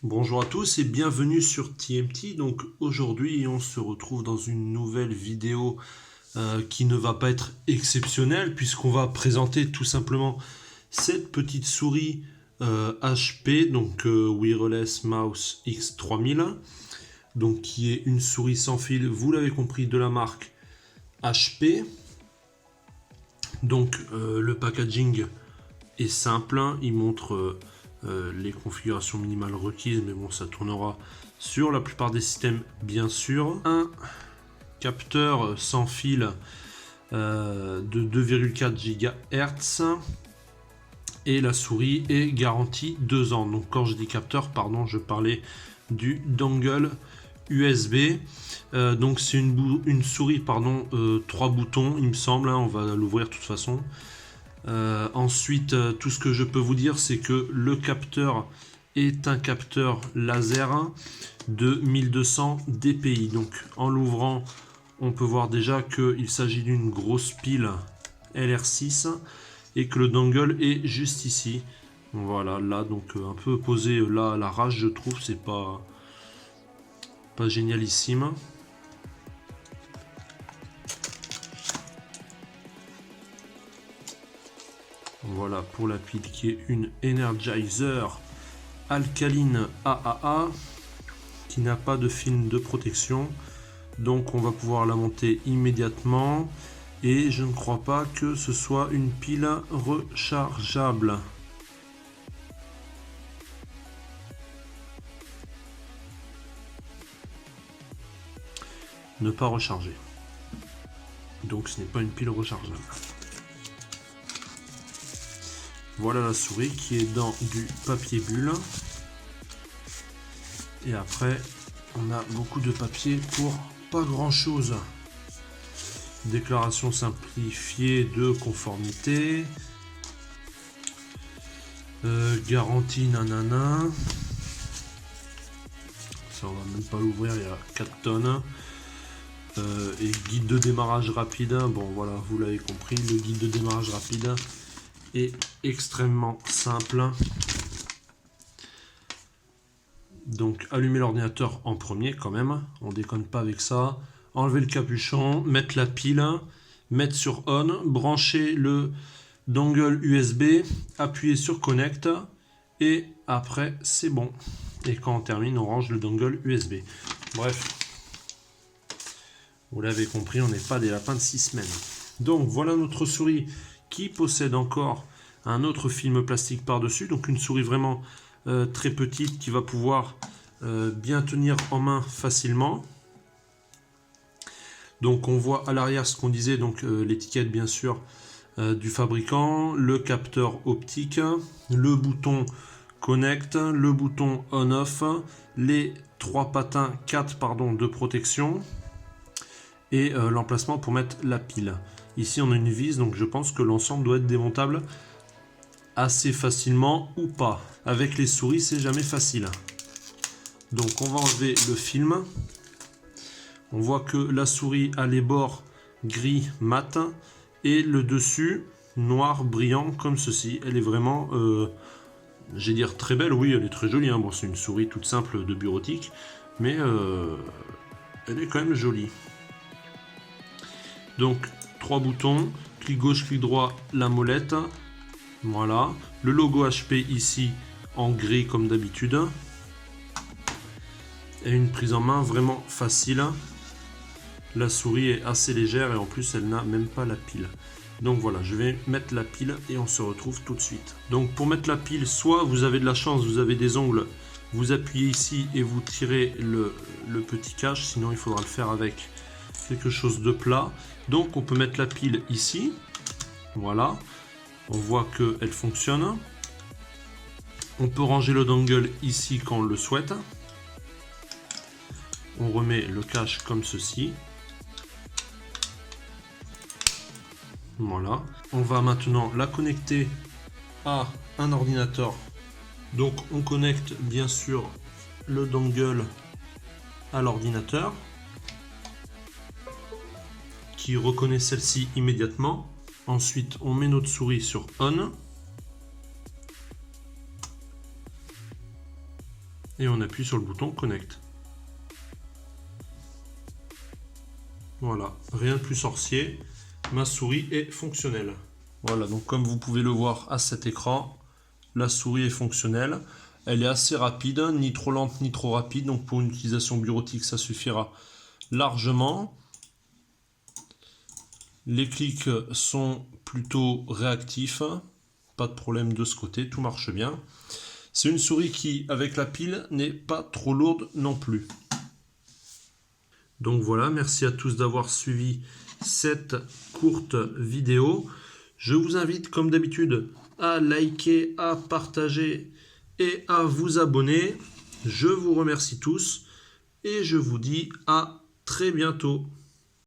Bonjour à tous et bienvenue sur TMT. Donc aujourd'hui on se retrouve dans une nouvelle vidéo qui ne va pas être exceptionnelle puisqu'on va présenter tout simplement cette petite souris HP, donc Wireless Mouse X3000, donc qui est une souris sans fil, vous l'avez compris, de la marque HP. Donc le packaging est simple, il montre les configurations minimales requises, mais bon, ça tournera sur la plupart des systèmes bien sûr. Un capteur sans fil de 2,4 GHz et la souris est garantie 2 ans. Donc quand je dis capteur, pardon, je parlais du dongle USB. Donc c'est une souris, pardon, 3 boutons, il me semble, hein, on va l'ouvrir de toute façon. Ensuite, tout ce que je peux vous dire, c'est que le capteur est un capteur laser de 1200 dpi. Donc en l'ouvrant, on peut voir déjà qu'il s'agit d'une grosse pile LR6 et que le dongle est juste ici. Voilà, là, donc un peu posé là à l'arrache, je trouve, c'est pas génialissime. Voilà pour la pile qui est une Energizer alcaline AAA qui n'a pas de film de protection. Donc on va pouvoir la monter immédiatement et je ne crois pas que ce soit une pile rechargeable. Ne pas recharger. Donc ce n'est pas une pile rechargeable. Voilà la souris qui est dans du papier bulle. Et après, on a beaucoup de papier pour pas grand chose. Déclaration simplifiée de conformité. Garantie nanana. Ça, on va même pas l'ouvrir, il y a 4 tonnes. Et guide de démarrage rapide. Bon, voilà, vous l'avez compris, le guide de démarrage rapide est extrêmement simple. Donc allumer l'ordinateur en premier quand même, on déconne pas avec ça. Enlever le capuchon, mettre la pile, mettre sur on, brancher le dongle USB, appuyer sur connect et après c'est bon. Et quand on termine, on range le dongle USB. Bref, vous l'avez compris, on n'est pas des lapins de 6 semaines. Donc voilà notre souris qui possède encore un autre film plastique par-dessus. Donc une souris vraiment très petite qui va pouvoir bien tenir en main facilement. Donc on voit à l'arrière ce qu'on disait, donc l'étiquette bien sûr du fabricant, le capteur optique, le bouton connect, le bouton on-off, les 4 patins de protection et l'emplacement pour mettre la pile. Ici on a une vis, donc je pense que l'ensemble doit être démontable assez facilement ou pas. Avec les souris c'est jamais facile. Donc on va enlever le film. On voit que la souris a les bords gris mat et le dessus noir brillant comme ceci. Elle est vraiment, j'ai dire très belle, oui elle est très jolie, hein. Bon, c'est une souris toute simple de bureautique, mais elle est quand même jolie. Donc 3 boutons, clic gauche, clic droit, la molette. Voilà, le logo HP ici en gris comme d'habitude. Et une prise en main vraiment facile. La souris est assez légère et en plus elle n'a même pas la pile. Donc voilà, je vais mettre la pile et on se retrouve tout de suite. Donc pour mettre la pile, soit vous avez de la chance, vous avez des ongles, vous appuyez ici et vous tirez le petit cache, sinon il faudra le faire avec quelque chose de plat. Donc on peut mettre la pile ici, voilà, on voit qu'elle fonctionne. On peut ranger le dongle ici quand on le souhaite. On remet le cache comme ceci. Voilà. On va maintenant la connecter à un ordinateur. Donc on connecte bien sûr le dongle à l'ordinateur qui reconnaît celle-ci immédiatement. Ensuite on met notre souris sur on. et on appuie sur le bouton Connect. Voilà, rien de plus sorcier, ma souris est fonctionnelle. Voilà, donc comme vous pouvez le voir à cet écran, la souris est fonctionnelle. Elle est assez rapide, ni trop lente ni trop rapide, donc pour une utilisation bureautique ça suffira largement. Les clics sont plutôt réactifs, pas de problème de ce côté, tout marche bien. C'est une souris qui, avec la pile, n'est pas trop lourde non plus. Donc voilà, merci à tous d'avoir suivi cette courte vidéo. Je vous invite, comme d'habitude, à liker, à partager et à vous abonner. Je vous remercie tous et je vous dis à très bientôt.